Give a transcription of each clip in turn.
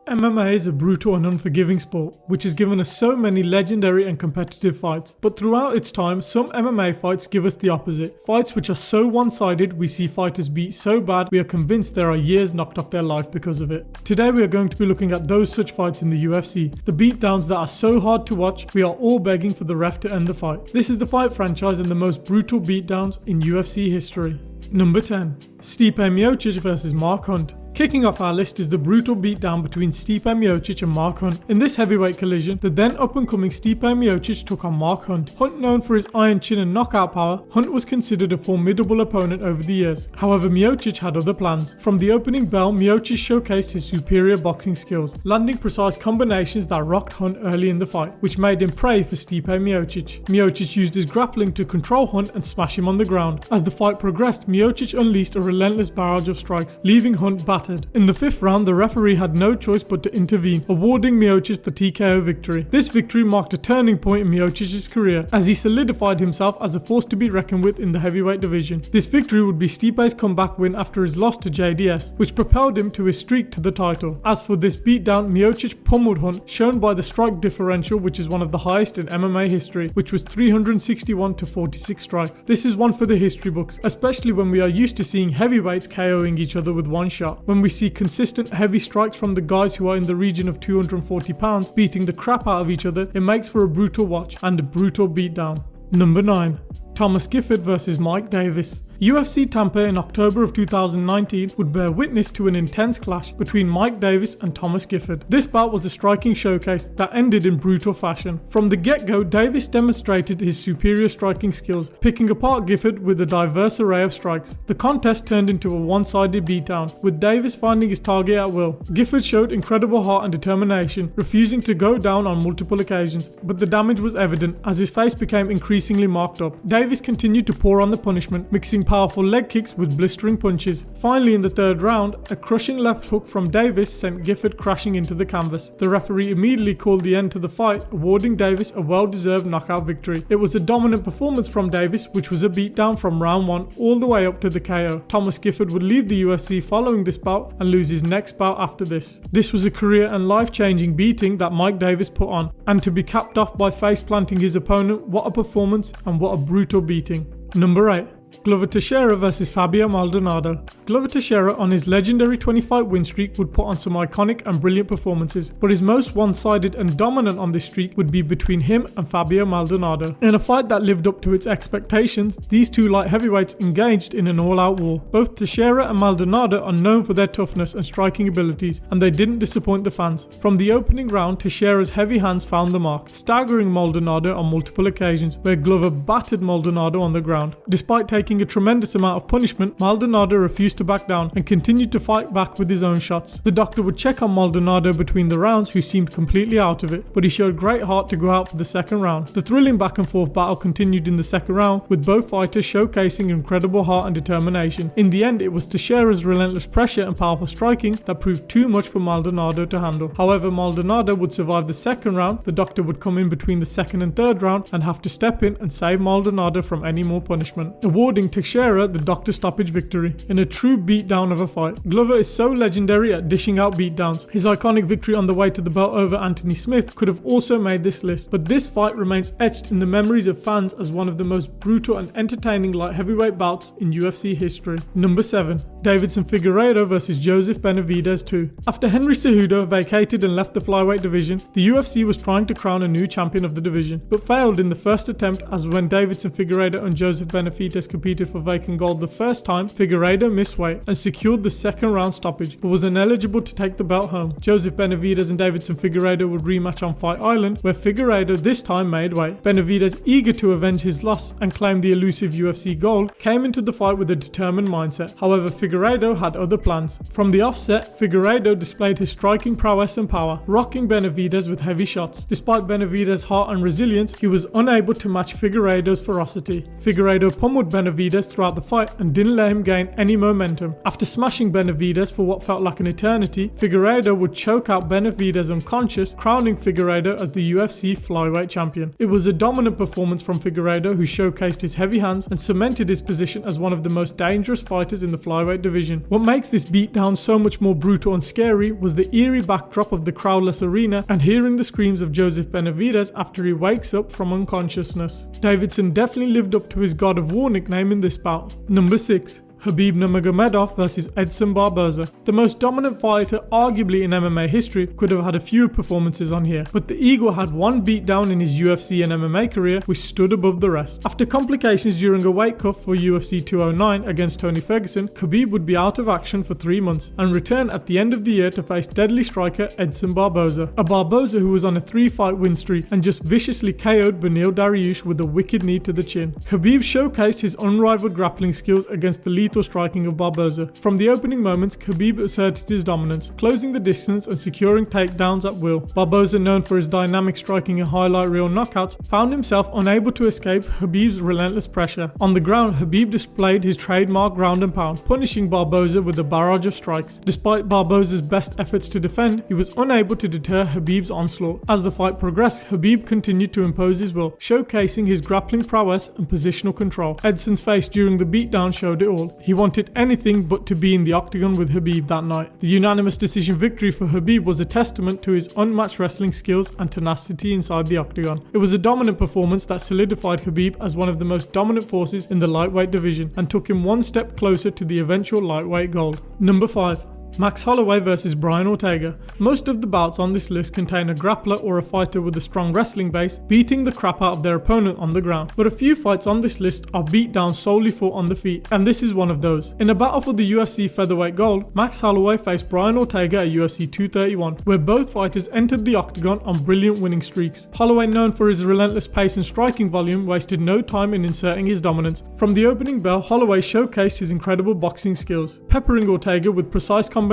MMA is a brutal and unforgiving sport, which has given us so many legendary and competitive fights. But throughout its time, some MMA fights give us the opposite. Fights which are so one-sided, we see fighters beat so bad, we are convinced there are years knocked off their life because of it. Today we are going to be looking at those such fights in the UFC. The beatdowns that are so hard to watch, we are all begging for the ref to end the fight. This is the fight franchise and the most brutal beatdowns in UFC history. Number 10. Stipe Miocic vs Mark Hunt. Kicking off our list is the brutal beatdown between Stipe Miocic and Mark Hunt. In this heavyweight collision, the then up-and-coming Stipe Miocic took on Mark Hunt. Hunt, known for his iron chin and knockout power, Hunt was considered a formidable opponent over the years. However, Miocic had other plans. From the opening bell, Miocic showcased his superior boxing skills, landing precise combinations that rocked Hunt early in the fight, which made him prey for Stipe Miocic. Miocic used his grappling to control Hunt and smash him on the ground. As the fight progressed, Miocic unleashed a relentless barrage of strikes, leaving Hunt battered. In the 5th round, the referee had no choice but to intervene, awarding Miocic the TKO victory. This victory marked a turning point in Miocic's career, as he solidified himself as a force to be reckoned with in the heavyweight division. This victory would be Stipe's comeback win after his loss to JDS, which propelled him to his streak to the title. As for this beatdown, Miocic pummeled Hunt, shown by the strike differential, which is one of the highest in MMA history, which was 361 to 46 strikes. This is one for the history books, especially when we are used to seeing heavyweights KOing each other with one shot. When we see consistent heavy strikes from the guys who are in the region of 240 pounds beating the crap out of each other, it makes for a brutal watch and a brutal beatdown. Number 9. Thomas Gifford vs Mike Davis. UFC Tampa in October of 2019 would bear witness to an intense clash between Mike Davis and Thomas Gifford. This bout was a striking showcase that ended in brutal fashion. From the get-go, Davis demonstrated his superior striking skills, picking apart Gifford with a diverse array of strikes. The contest turned into a one-sided beatdown, with Davis finding his target at will. Gifford showed incredible heart and determination, refusing to go down on multiple occasions, but the damage was evident as his face became increasingly marked up. Davis continued to pour on the punishment, mixing powerful leg kicks with blistering punches. Finally, in the 3rd round, a crushing left hook from Davis sent Gifford crashing into the canvas. The referee immediately called the end to the fight, awarding Davis a well-deserved knockout victory. It was a dominant performance from Davis, which was a beatdown from round 1 all the way up to the KO. Thomas Gifford would leave the UFC following this bout and lose his next bout after this. This was a career and life-changing beating that Mike Davis put on, and to be capped off by face-planting his opponent, what a performance and what a brutal beating. Number 8. Glover Teixeira vs Fabio Maldonado. Glover Teixeira, on his legendary 20-fight win streak, would put on some iconic and brilliant performances, but his most one-sided and dominant on this streak would be between him and Fabio Maldonado. In a fight that lived up to its expectations, these two light heavyweights engaged in an all-out war. Both Teixeira and Maldonado are known for their toughness and striking abilities, and they didn't disappoint the fans. From the opening round, Teixeira's heavy hands found the mark, staggering Maldonado on multiple occasions, where Glover battered Maldonado on the ground. Despite taking a tremendous amount of punishment, Maldonado refused to back down and continued to fight back with his own shots. The doctor would check on Maldonado between the rounds, who seemed completely out of it, but he showed great heart to go out for the 2nd round. The thrilling back and forth battle continued in the 2nd round, with both fighters showcasing incredible heart and determination. In the end, it was Teixeira's relentless pressure and powerful striking that proved too much for Maldonado to handle. However, Maldonado would survive the 2nd round. The doctor would come in between the 2nd and 3rd round and have to step in and save Maldonado from any more punishment, awarding Teixeira the doctor stoppage victory in a true beatdown of a fight. Glover is so legendary at dishing out beatdowns. His iconic victory on the way to the belt over Anthony Smith could have also made this list, but this fight remains etched in the memories of fans as one of the most brutal and entertaining light heavyweight bouts in UFC history. Number 7. Davidson Figuerado vs Joseph Benavides 2. After Henry Cejudo vacated and left the flyweight division, the UFC was trying to crown a new champion of the division, but failed in the first attempt, as when Davidson Figueiredo and Joseph Benavides competed for vacant gold the first time, Figueiredo missed weight and secured the 2nd round stoppage, but was ineligible to take the belt home. Joseph Benavides and Davidson Figueiredo would rematch on Fight Island, where Figueiredo this time made weight. Benavides, eager to avenge his loss and claim the elusive UFC gold, came into the fight with a determined mindset. However, Figueiredo had other plans. From the offset, Figueiredo displayed his striking prowess and power, rocking Benavides with heavy shots. Despite Benavides' heart and resilience, he was unable to match Figueiredo's ferocity. Figueiredo pummeled Benavides throughout the fight and didn't let him gain any momentum. After smashing Benavides for what felt like an eternity, Figueiredo would choke out Benavides unconscious, crowning Figueiredo as the UFC flyweight champion. It was a dominant performance from Figueiredo, who showcased his heavy hands and cemented his position as one of the most dangerous fighters in the flyweight division. What makes this beatdown so much more brutal and scary was the eerie backdrop of the crowdless arena and hearing the screams of Joseph Benavides after he wakes up from unconsciousness. Davidson definitely lived up to his God of War nickname in this bout. Number 6. Khabib Nurmagomedov versus Edson Barboza. The most dominant fighter arguably in MMA history could have had a few performances on here, but the Eagle had one beatdown in his UFC and MMA career which stood above the rest. After complications during a weight cut for UFC 209 against Tony Ferguson, Khabib would be out of action for 3 months and return at the end of the year to face deadly striker Edson Barboza. A Barboza who was on a 3-fight win streak and just viciously KO'd Beneil Dariush with a wicked knee to the chin. Khabib showcased his unrivaled grappling skills against the lethal striking of Barboza. From the opening moments, Khabib asserted his dominance, closing the distance and securing takedowns at will. Barboza, known for his dynamic striking and highlight reel knockouts, found himself unable to escape Khabib's relentless pressure. On the ground, Khabib displayed his trademark ground and pound, punishing Barboza with a barrage of strikes. Despite Barboza's best efforts to defend, he was unable to deter Khabib's onslaught. As the fight progressed, Khabib continued to impose his will, showcasing his grappling prowess and positional control. Edson's face during the beatdown showed it all. He wanted anything but to be in the octagon with Khabib that night. The unanimous decision victory for Khabib was a testament to his unmatched wrestling skills and tenacity inside the octagon. It was a dominant performance that solidified Khabib as one of the most dominant forces in the lightweight division and took him one step closer to the eventual lightweight gold. Number 5. Max Holloway versus Brian Ortega. Most of the bouts on this list contain a grappler or a fighter with a strong wrestling base beating the crap out of their opponent on the ground, but a few fights on this list are beatdowns solely fought on the feet, and this is one of those. In a battle for the UFC featherweight gold, Max Holloway faced Brian Ortega at UFC 231, where both fighters entered the octagon on brilliant winning streaks. Holloway, known for his relentless pace and striking volume, wasted no time in inserting his dominance. From the opening bell, Holloway showcased his incredible boxing skills, peppering Ortega with precise combinations.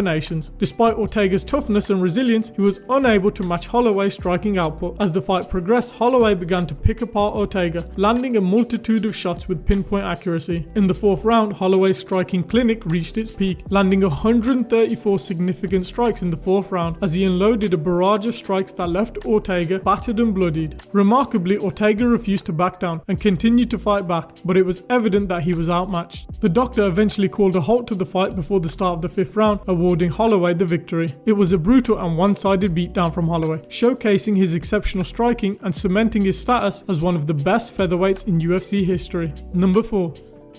Despite Ortega's toughness and resilience, he was unable to match Holloway's striking output. As the fight progressed, Holloway began to pick apart Ortega, landing a multitude of shots with pinpoint accuracy. In the 4th round, Holloway's striking clinic reached its peak, landing 134 significant strikes in the 4th round as he unloaded a barrage of strikes that left Ortega battered and bloodied. Remarkably, Ortega refused to back down and continued to fight back, but it was evident that he was outmatched. The doctor eventually called a halt to the fight before the start of the 5th round, awarding Holloway the victory. It was a brutal and one-sided beatdown from Holloway, showcasing his exceptional striking and cementing his status as one of the best featherweights in UFC history. Number 4.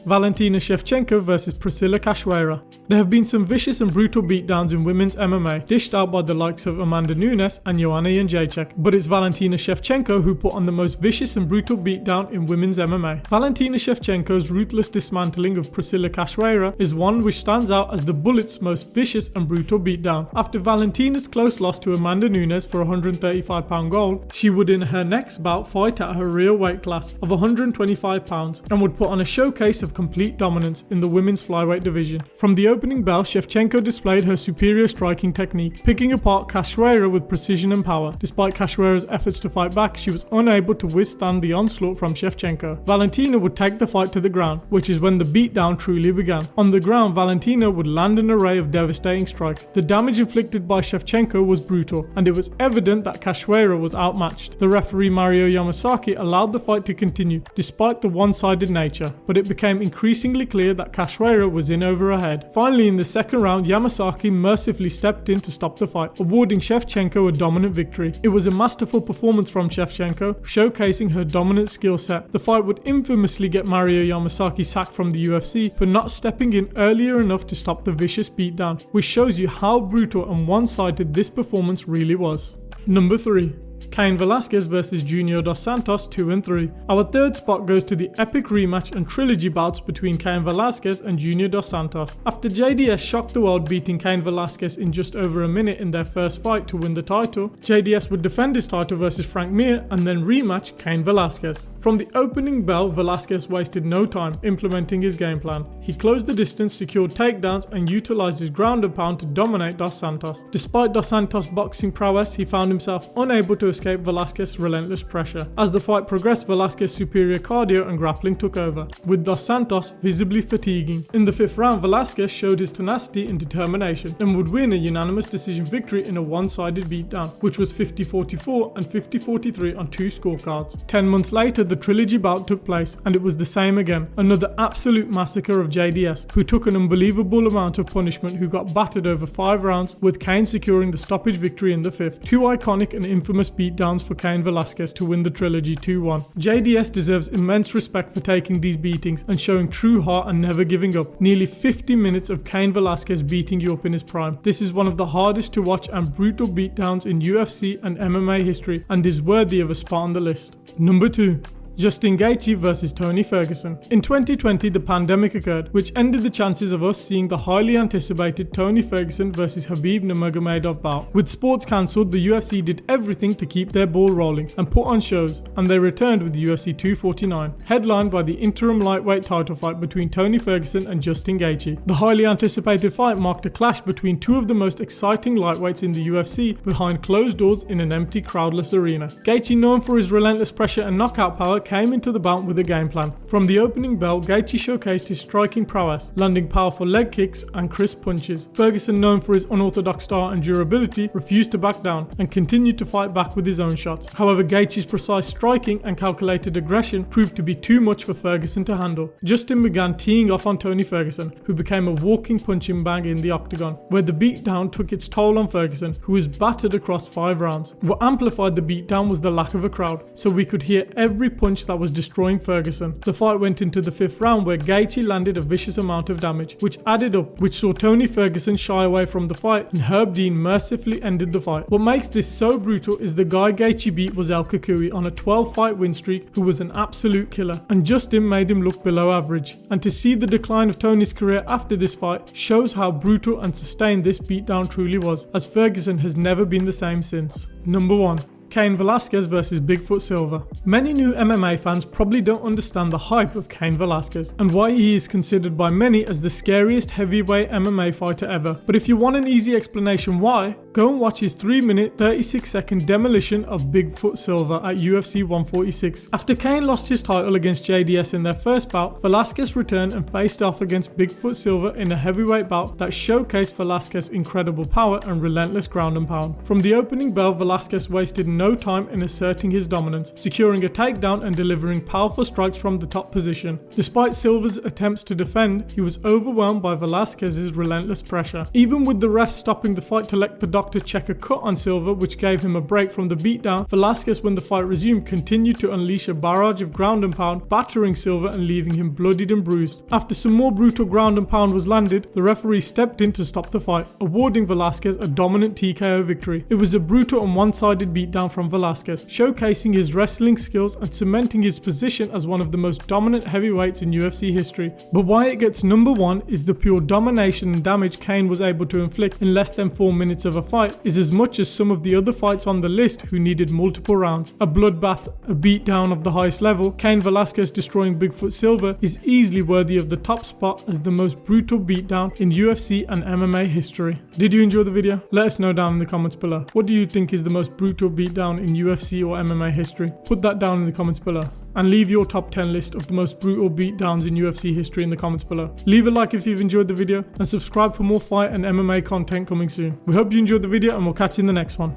Valentina Shevchenko versus Priscilla Kashware. There have been some vicious and brutal beatdowns in women's MMA, dished out by the likes of Amanda Nunes and Joanna Jędrzejczyk, but it's Valentina Shevchenko who put on the most vicious and brutal beatdown in women's MMA. Valentina Shevchenko's ruthless dismantling of Priscilla Kashware is one which stands out as the Bullet's most vicious and brutal beatdown. After Valentina's close loss to Amanda Nunes for 135 pound gold, she would in her next bout fight at her real weight class of 125 pounds and would put on a showcase of complete dominance in the women's flyweight division. From the opening bell, Shevchenko displayed her superior striking technique, picking apart Kashware with precision and power. Despite Kashware's efforts to fight back, she was unable to withstand the onslaught from Shevchenko. Valentina would take the fight to the ground, which is when the beatdown truly began. On the ground, Valentina would land an array of devastating strikes. The damage inflicted by Shevchenko was brutal, and it was evident that Kashware was outmatched. The referee Mario Yamasaki allowed the fight to continue, despite the one-sided nature, but it became increasingly clear that Kashware was in over her head. Finally, in the 2nd round, Yamasaki mercifully stepped in to stop the fight, awarding Shevchenko a dominant victory. It was a masterful performance from Shevchenko, showcasing her dominant skill set. The fight would infamously get Mario Yamasaki sacked from the UFC for not stepping in earlier enough to stop the vicious beatdown, which shows you how brutal and one-sided this performance really was. Number 3. Cain Velasquez versus Junior Dos Santos 2 and 3. Our 3rd spot goes to the epic rematch and trilogy bouts between Cain Velasquez and Junior Dos Santos. After JDS shocked the world beating Cain Velasquez in just over a minute in their first fight to win the title, JDS would defend his title versus Frank Mir and then rematch Cain Velasquez. From the opening bell, Velasquez wasted no time implementing his game plan. He closed the distance, secured takedowns and utilized his ground and pound to dominate Dos Santos. Despite Dos Santos' boxing prowess, he found himself unable to escape Velasquez's relentless pressure. As the fight progressed, Velasquez's superior cardio and grappling took over, with Dos Santos visibly fatiguing. In the 5th round, Velasquez showed his tenacity and determination and would win a unanimous decision victory in a one-sided beatdown, which was 50-44 and 50-43 on 2 scorecards. 10 months later, the trilogy bout took place, and it was the same again. Another absolute massacre of JDS, who took an unbelievable amount of punishment, who got battered over 5 rounds, with Cain securing the stoppage victory in the 5th. 2 iconic and infamous beatdowns for Cain Velasquez to win the trilogy 2-1. JDS deserves immense respect for taking these beatings and showing true heart and never giving up. Nearly 50 minutes of Cain Velasquez beating you up in his prime. This is one of the hardest to watch and brutal beatdowns in UFC and MMA history, and is worthy of a spot on the list. Number 2. Justin Gaethje versus Tony Ferguson. In 2020, the pandemic occurred, which ended the chances of us seeing the highly anticipated Tony Ferguson versus Khabib Nurmagomedov bout. With sports cancelled, the UFC did everything to keep their ball rolling and put on shows, and they returned with UFC 249, headlined by the interim lightweight title fight between Tony Ferguson and Justin Gaethje. The highly anticipated fight marked a clash between 2 of the most exciting lightweights in the UFC behind closed doors in an empty, crowdless arena. Gaethje, known for his relentless pressure and knockout power, came into the bout with a game plan. From the opening bell, Gaethje showcased his striking prowess, landing powerful leg kicks and crisp punches. Ferguson, known for his unorthodox style and durability, refused to back down and continued to fight back with his own shots. However, Gaethje's precise striking and calculated aggression proved to be too much for Ferguson to handle. Justin began teeing off on Tony Ferguson, who became a walking punching bag in the octagon, where the beatdown took its toll on Ferguson, who was battered across 5 rounds. What amplified the beatdown was the lack of a crowd, so we could hear every punch that was destroying Ferguson. The fight went into the 5th round, where Gaethje landed a vicious amount of damage, which added up, which saw Tony Ferguson shy away from the fight, and Herb Dean mercifully ended the fight. What makes this so brutal is the guy Gaethje beat was El Kukui on a 12-fight win streak, who was an absolute killer, and Justin made him look below average. And to see the decline of Tony's career after this fight shows how brutal and sustained this beatdown truly was, as Ferguson has never been the same since. Number 1. Cain Velasquez versus Bigfoot Silva. Many new MMA fans probably don't understand the hype of Cain Velasquez and why he is considered by many as the scariest heavyweight MMA fighter ever. But if you want an easy explanation why, go and watch his 3-minute 36-second demolition of Bigfoot Silva at UFC 146. After Cain lost his title against JDS in their first bout, Velasquez returned and faced off against Bigfoot Silva in a heavyweight bout that showcased Velasquez's incredible power and relentless ground and pound. From the opening bell, Velasquez wasted no time in asserting his dominance, securing a takedown and delivering powerful strikes from the top position. Despite Silva's attempts to defend, he was overwhelmed by Velasquez's relentless pressure. Even with the refs stopping the fight to let the doctor check a cut on Silva, which gave him a break from the beatdown, Velasquez, when the fight resumed, continued to unleash a barrage of ground and pound, battering Silva and leaving him bloodied and bruised. After some more brutal ground and pound was landed, the referee stepped in to stop the fight, awarding Velasquez a dominant TKO victory. It was a brutal and one-sided beatdown from Velasquez, showcasing his wrestling skills and cementing his position as one of the most dominant heavyweights in UFC history. But why it gets number 1 is the pure domination and damage Cain was able to inflict in less than 4 minutes of a fight is as much as some of the other fights on the list who needed multiple rounds. A bloodbath, a beatdown of the highest level, Cain Velasquez destroying Bigfoot Silva is easily worthy of the top spot as the most brutal beatdown in UFC and MMA history. Did you enjoy the video? Let us know down in the comments below. What do you think is the most brutal beatdown in UFC or MMA history? Put that down in the comments below. And leave your top 10 list of the most brutal beatdowns in UFC history in the comments below. Leave a like if you've enjoyed the video and subscribe for more fight and MMA content coming soon. We hope you enjoyed the video and we'll catch you in the next one.